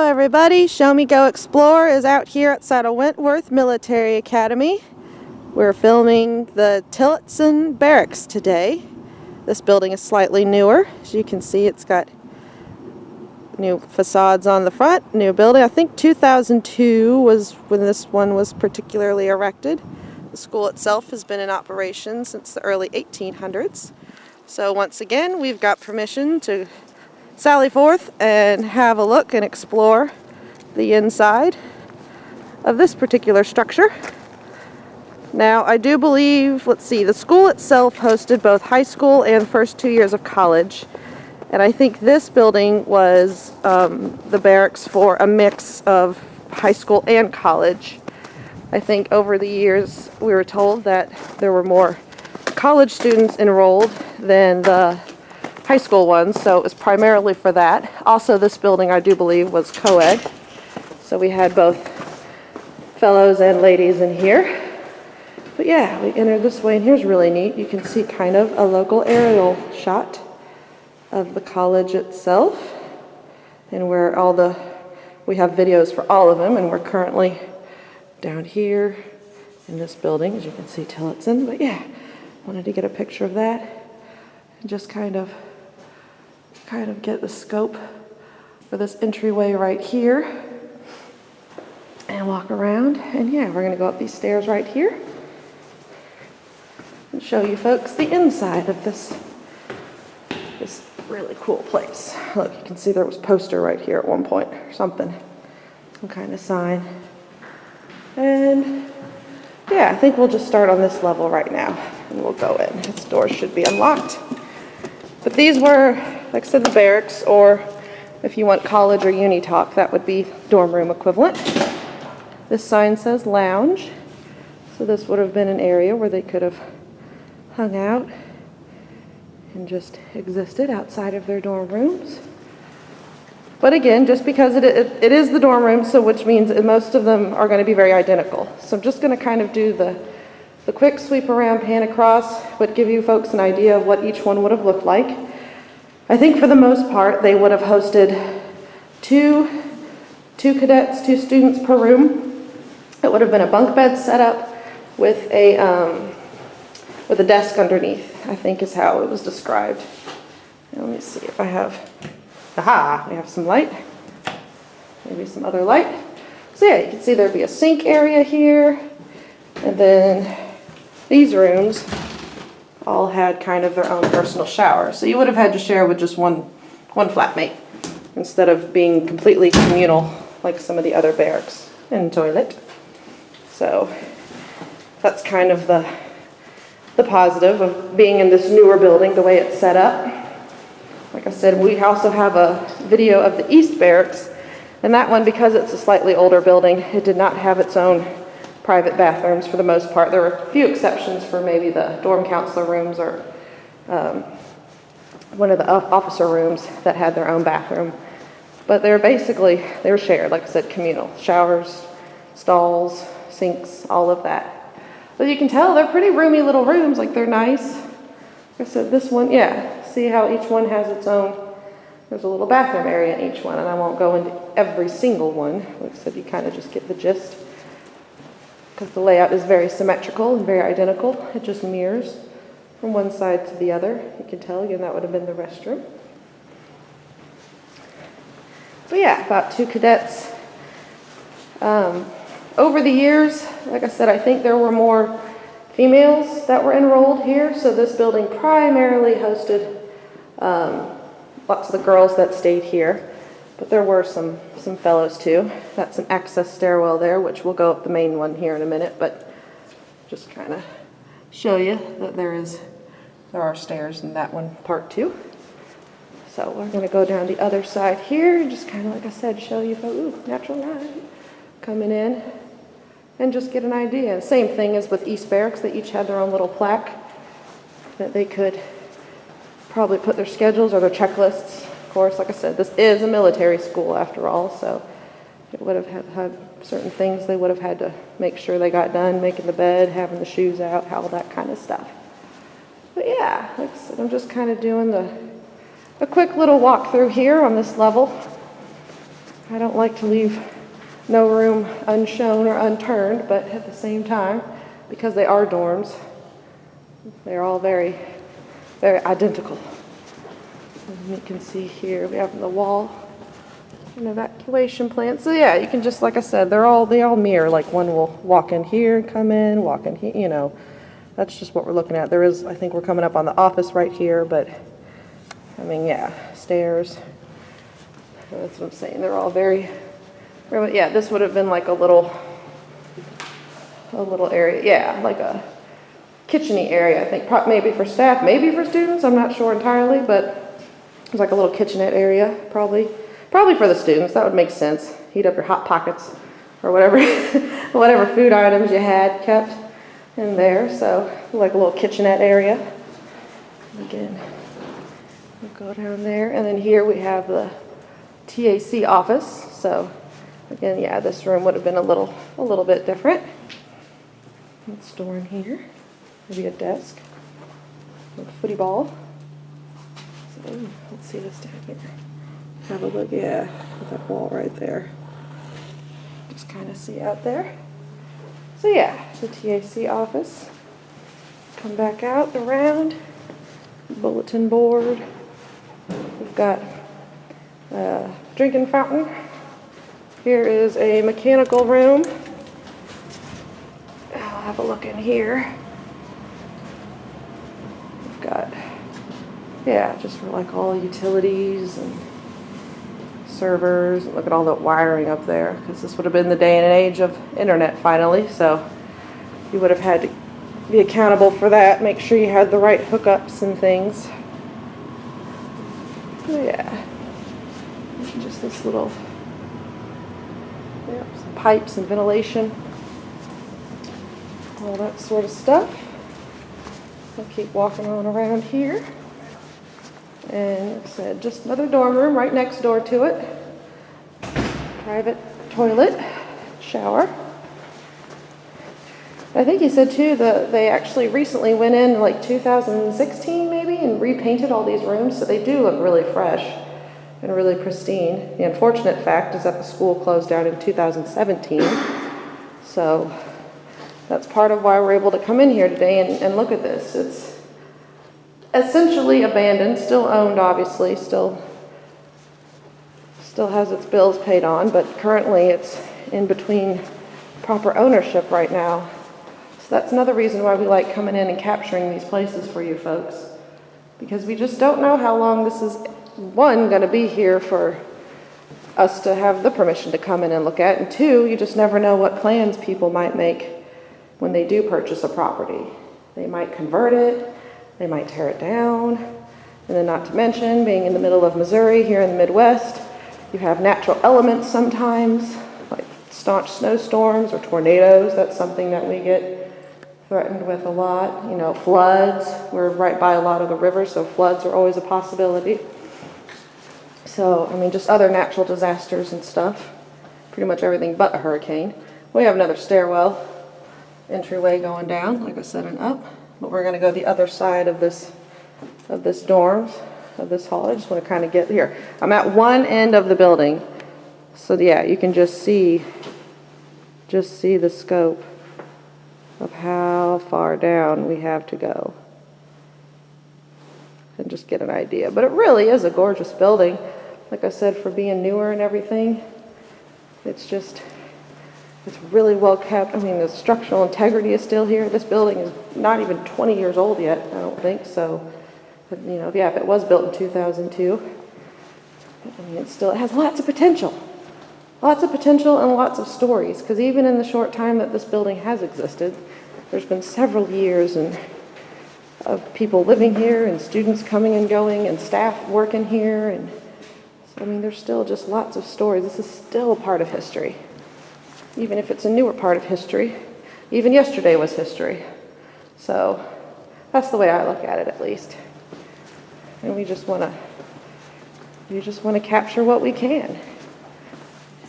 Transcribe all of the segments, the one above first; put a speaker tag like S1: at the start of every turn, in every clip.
S1: everybody, Show Me Go Explore is out here outside of Wentworth Military Academy. We're filming the Tillotson Barracks today. This building is slightly newer. As you can see, it's got new facades on the front, new building. I think 2002 was when this one was particularly erected. The school itself has been in operation since the early 1800s. So once again, we've got permission to sally forth and have a look and explore the inside of this particular structure. Now, I do believe, let's see, the school itself hosted both high school and first 2 years of college. And I think this building was the barracks for a mix of high school and college. I think over the years we were told that there were more college students enrolled than the high school ones, so it was primarily for that. Also, this building, I do believe, was co-ed. So we had both fellows and ladies in here. But yeah, we entered this way, and here's really neat. You can see kind of a local aerial shot of the college itself, and where we have videos for all of them, and we're currently down here in this building, as you can see, Tillotson. But yeah, wanted to get a picture of that and just kind of get the scope for this entryway right here and walk around. And yeah, we're going to go up these stairs right here and show you folks the inside of this really cool place. Look, you can see there was a poster right here at one point or something, some kind of sign. And yeah, I think we'll just start on this level right now and we'll go in. This door should be unlocked. But these were, like I said, the barracks, or if you want college or uni talk, that would be dorm room equivalent. This sign says lounge, so this would have been an area where they could have hung out and just existed outside of their dorm rooms. But again, just because it is the dorm room, so which means that most of them are going to be very identical. So I'm just going to kind of do the quick sweep around, pan across, but give you folks an idea of what each one would have looked like. I think for the most part, they would have hosted two cadets, 2 students per room. It would have been a bunk bed set up with a desk underneath, I think is how it was described. Now, let me see if I have, we have some light, maybe some other light. So yeah, you can see there'd be a sink area here, and then these rooms all had kind of their own personal shower. So you would have had to share with just one flatmate instead of being completely communal like some of the other barracks, and toilet. So that's kind of the positive of being in this newer building, the way it's set up. Like I said, we also have a video of the East Barracks, and that one, because it's a slightly older building, it did not have its own private bathrooms for the most part. There were a few exceptions for maybe the dorm counselor rooms or one of the officer rooms that had their own bathroom. But they were shared, like I said, communal. Showers, stalls, sinks, all of that. But you can tell they're pretty roomy little rooms, like they're nice. Like I said, this one, yeah, see how each one has its own, there's a little bathroom area in each one, and I won't go into every single one. Like I said, you kind of just get the gist, because the layout is very symmetrical and very identical. It just mirrors from one side to the other. You can tell, again, that would have been the restroom. But yeah, about 2 cadets. Over the years, like I said, I think there were more females that were enrolled here, so this building primarily hosted lots of the girls that stayed here, but there were some fellows too. That's an access stairwell there, which we'll go up the main one here in a minute, but just kind of show you that there are stairs in that one part too. So we're going to go down the other side here, just kind of, like I said, show you, natural light coming in, and just get an idea. Same thing as with East Barracks, they each had their own little plaque that they could probably put their schedules or their checklists. Of course, like I said, this is a military school after all, so it would have had certain things they would have had to make sure they got done, making the bed, having the shoes out, all that kind of stuff. But yeah, like I said, I'm just kind of doing a quick little walk through here on this level. I don't like to leave no room unshown or unturned, but at the same time, because they are dorms, they're all very, very identical. And you can see here we have on the wall an evacuation plan. So yeah, you can just, like I said, they all mirror. Like one will walk in here, come in, walk in here, you know. That's just what we're looking at. There is, I think we're coming up on the office right here, but I mean, yeah, stairs. That's what I'm saying. They're all very, yeah, this would have been like a little area. Yeah, like a kitchen-y area, I think, maybe for staff, maybe for students. I'm not sure entirely, but it's like a little kitchenette area, probably for the students. That would make sense. Heat up your Hot Pockets or whatever, whatever food items you had kept in there. So like a little kitchenette area. Again, we'll go down there, and then here we have the TAC office. So again, yeah, this room would have been a little bit different. Let's store in here. Maybe a desk, a footy ball. So, let's see this down here. Have a look, yeah, at that wall right there. Just kind of see out there. So yeah, the TAC office. Come back out, around, bulletin board. We've got a drinking fountain. Here is a mechanical room. I'll have a look in here. We've got, yeah, just for like all utilities and servers. Look at all the wiring up there, because this would have been the day and age of internet finally, so you would have had to be accountable for that, make sure you had the right hookups and things. So yeah, just this little, yeah, some pipes and ventilation, all that sort of stuff. I'll keep walking on around here. And like I said, just another dorm room right next door to it. Private toilet, shower. I think he said too that they actually recently went in like 2016 maybe and repainted all these rooms, so they do look really fresh and really pristine. The unfortunate fact is that the school closed down in 2017, so that's part of why we're able to come in here today and look at this. It's essentially abandoned, still owned obviously, still has its bills paid on, but currently it's in between proper ownership right now. So that's another reason why we like coming in and capturing these places for you folks, because we just don't know how long this is, one, going to be here for us to have the permission to come in and look at, and two, you just never know what plans people might make when they do purchase a property. They might convert it, they might tear it down, and then not to mention being in the middle of Missouri here in the Midwest, you have natural elements sometimes, like staunch snowstorms or tornadoes. That's something that we get threatened with a lot. You know, floods. We're right by a lot of the rivers, so floods are always a possibility. So, I mean, just other natural disasters and stuff. Pretty much everything but a hurricane. We have another stairwell entryway going down, like I said, and up. But we're going to go the other side of this dorms, of this hall. I just want to kind of get here. I'm at one end of the building, so yeah, you can just see the scope of how far down we have to go, and just get an idea. But it really is a gorgeous building. Like I said, for being newer and everything, it's really well kept. I mean, the structural integrity is still here. This building is not even 20 years old yet, I don't think. So, but, you know, yeah, if it was built in 2002, I mean, it has lots of potential. Lots of potential and lots of stories. Because even in the short time that this building has existed, there's been several years of people living here and students coming and going and staff working here. And so, I mean, there's still just lots of stories. This is still a part of history. Even if it's a newer part of history. Even yesterday was history. So that's the way I look at it, at least. And we just want to capture what we can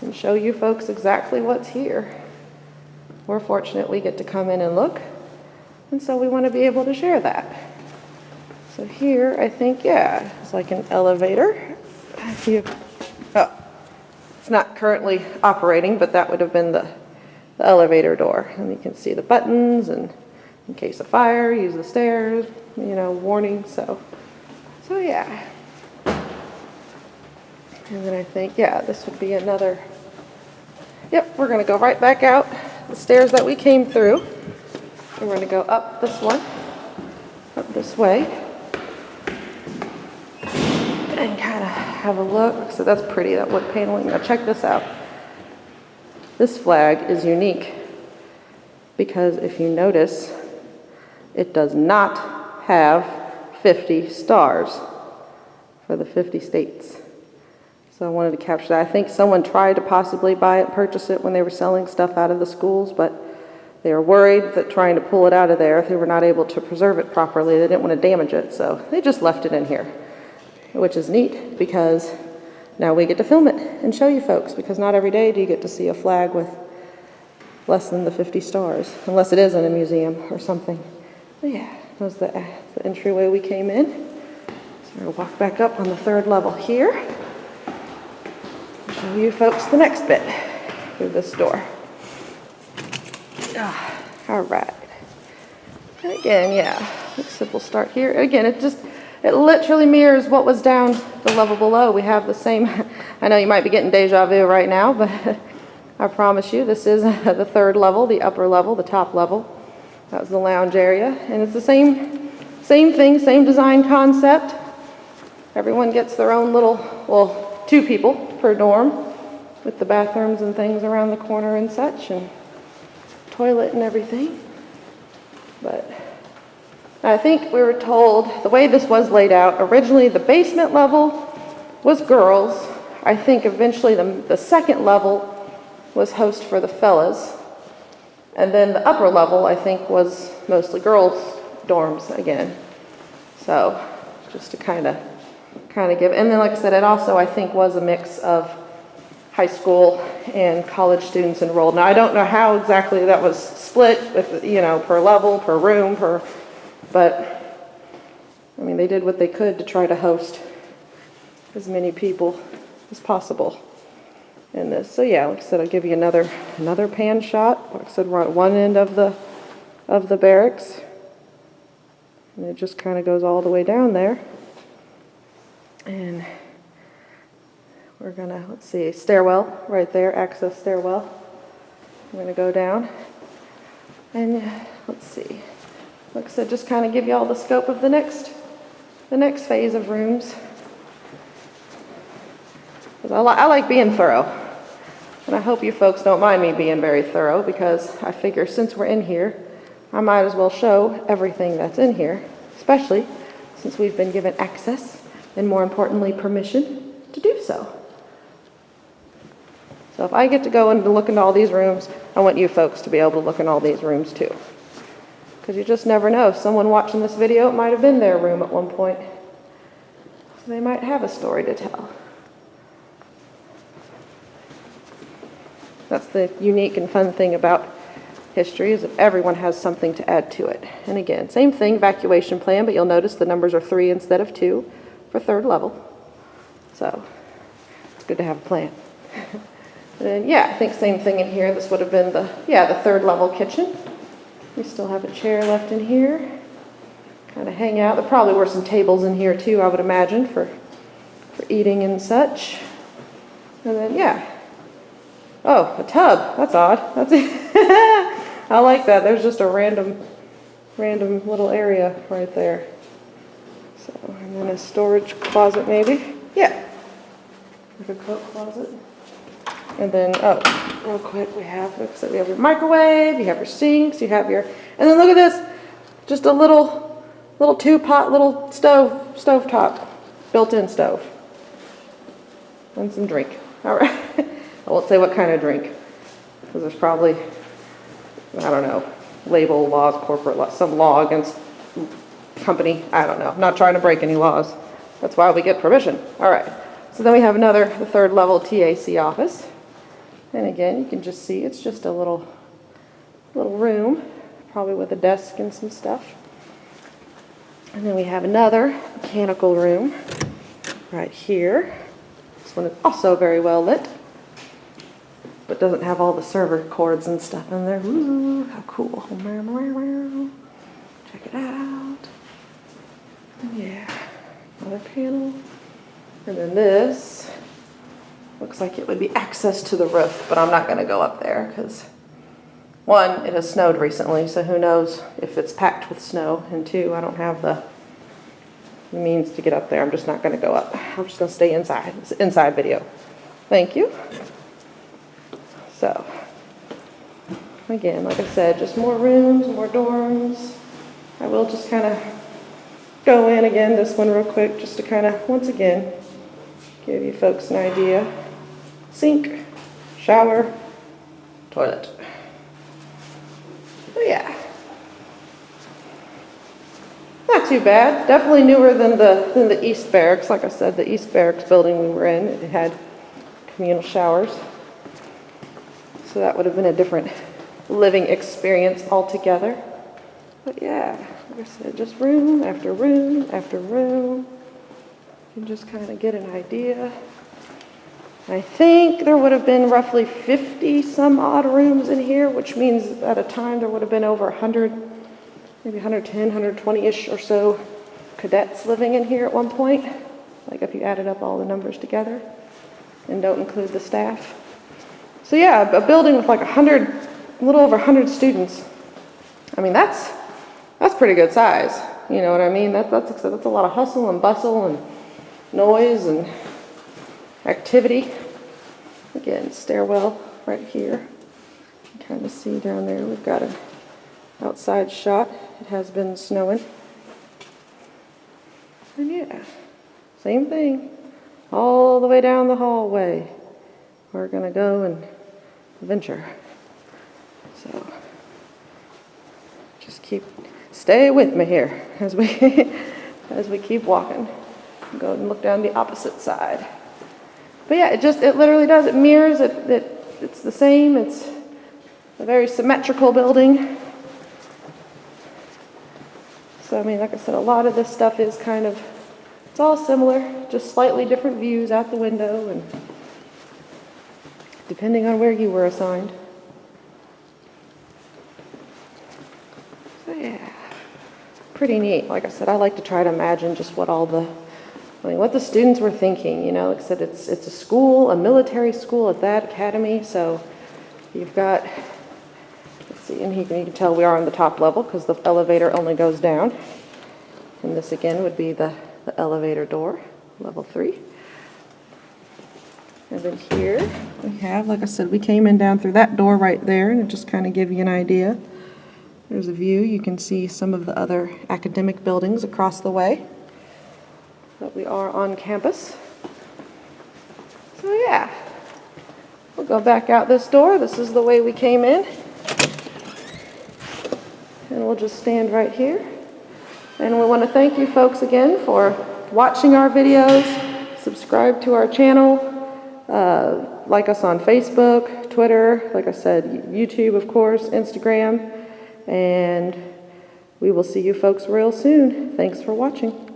S1: and show you folks exactly what's here. We're fortunate we get to come in and look, and so we want to be able to share that. So here, I think, yeah, it's like an elevator. It's not currently operating, but that would have been the elevator door. And you can see the buttons, and in case of fire, use the stairs, you know, warning. So yeah. And then I think, yeah, this would be another. Yep, we're going to go right back out the stairs that we came through. And we're going to go up this one, up this way, and kind of have a look. So that's pretty, that wood paneling. Now check this out. This flag is unique because if you notice, it does not have 50 stars for the 50 states. So I wanted to capture that. I think someone tried to possibly buy it, purchase it when they were selling stuff out of the schools, but they were worried that trying to pull it out of there, if they were not able to preserve it properly, they didn't want to damage it. So they just left it in here, which is neat because now we get to film it and show you folks, because not every day do you get to see a flag with less than the 50 stars, unless it is in a museum or something. But yeah, that was the entryway we came in. So we'll walk back up on the 3rd level here. Show you folks the next bit through this door. All right. And again, yeah, we'll start here. Again, it literally mirrors what was down the level below. We have the same, I know you might be getting deja vu right now, but I promise you this is the 3rd level, the upper level, the top level. That was the lounge area. And it's the same thing, same design concept. Everyone gets their own little, well, 2 people per dorm with the bathrooms and things around the corner and such, and toilet and everything. But I think we were told, the way this was laid out, originally the basement level was girls. I think eventually the 2nd level was host for the fellas. And then the upper level, I think, was mostly girls' dorms again. So just to kind of give, and then like I said, it also, I think, was a mix of high school and college students enrolled. Now, I don't know how exactly that was split, with, you know, per level, per room, but I mean, they did what they could to try to host as many people as possible in this. So yeah, like I said, I'll give you another pan shot. Like I said, we're at one end of the barracks, and it just kind of goes all the way down there. And we're gonna, let's see, stairwell right there, access stairwell. I'm gonna go down, and let's see. Like I said, just kind of give you all the scope of the next phase of rooms. I like being thorough, and I hope you folks don't mind me being very thorough, because I figure since we're in here, I might as well show everything that's in here, especially since we've been given access, and more importantly, permission to do so. So if I get to go and look into all these rooms, I want you folks to be able to look in all these rooms too. Because you just never know. Someone watching this video, it might have been their room at one point. So they might have a story to tell. That's the unique and fun thing about history, is that everyone has something to add to it. And again, same thing, evacuation plan, but you'll notice the numbers are 3 instead of 2 for 3rd level. So it's good to have a plan. And yeah, I think same thing in here. This would have been the 3rd level kitchen. We still have a chair left in here. Kind of hang out. There probably were some tables in here too, I would imagine, for eating and such. And then yeah. Oh, a tub. That's odd. That's it. I like that. There's just a random little area right there. So, and then a storage closet maybe. Yeah. Like a coat closet. And then, oh, real quick, we have your microwave, you have your sinks, you have your, and then look at this, just a little 2-pot, little stovetop, built-in stove. And some drink. All right. I won't say what kind of drink, because there's probably, I don't know, label laws, corporate law, some law against company. I don't know. I'm not trying to break any laws. That's why we get permission. All right. So then we have the 3rd level TAC office. And again, you can just see it's just a little room, probably with a desk and some stuff. And then we have another mechanical room right here. This one is also very well lit. but doesn't have all the server cords and stuff in there. Ooh, how cool. Check it out. Yeah, another panel. And then this looks like it would be access to the roof, but I'm not going to go up there because, one, it has snowed recently, so who knows if it's packed with snow, and two, I don't have the means to get up there. I'm just not going to go up. I'm just going to stay inside. It's an inside video. Thank you. So, again, like I said, just more rooms, more dorms. I will just kind of go in again, this one real quick, just to kind of, once again, give you folks an idea. Sink, shower, toilet. So yeah, not too bad. Definitely newer than the East Barracks. Like I said, the East Barracks building we were in, it had communal showers. So that would have been a different living experience altogether. But yeah, like I said, just room after room after room. You can just kind of get an idea. I think there would have been roughly 50 some odd rooms in here, which means at a time there would have been over 100, maybe 110, 120-ish or so cadets living in here at one point. Like if you added up all the numbers together and don't include the staff. So yeah, a building with like a little over 100 students. I mean, that's pretty good size. You know what I mean? That's a lot of hustle and bustle and noise and activity. Again, stairwell right here. You can kind of see down there. We've got an outside shot. It has been snowing. And yeah, same thing. All the way down the hallway. We're gonna go and venture. So just stay with me here as we keep walking. Go and look down the opposite side. But yeah, it literally does. It mirrors it. It's the same. It's a very symmetrical building. So I mean, like I said, a lot of this stuff is kind of, it's all similar, just slightly different views out the window, and depending on where you were assigned. So yeah, pretty neat. Like I said, I like to try to imagine just what the students were thinking. You know, like I said, it's a school, a military school at that academy. So you've got, let's see, and you can tell we are on the top level because the elevator only goes down. And this again would be the elevator door, level 3. And then here we have, like I said, we came in down through that door right there, and it just kind of give you an idea. There's a view. You can see some of the other academic buildings across the way. But we are on campus. So yeah, we'll go back out this door. This is the way we came in. And we'll just stand right here. And we want to thank you folks again for watching our videos. Subscribe to our channel. Like us on Facebook, Twitter, like I said, YouTube, of course, Instagram. And we will see you folks real soon. Thanks for watching.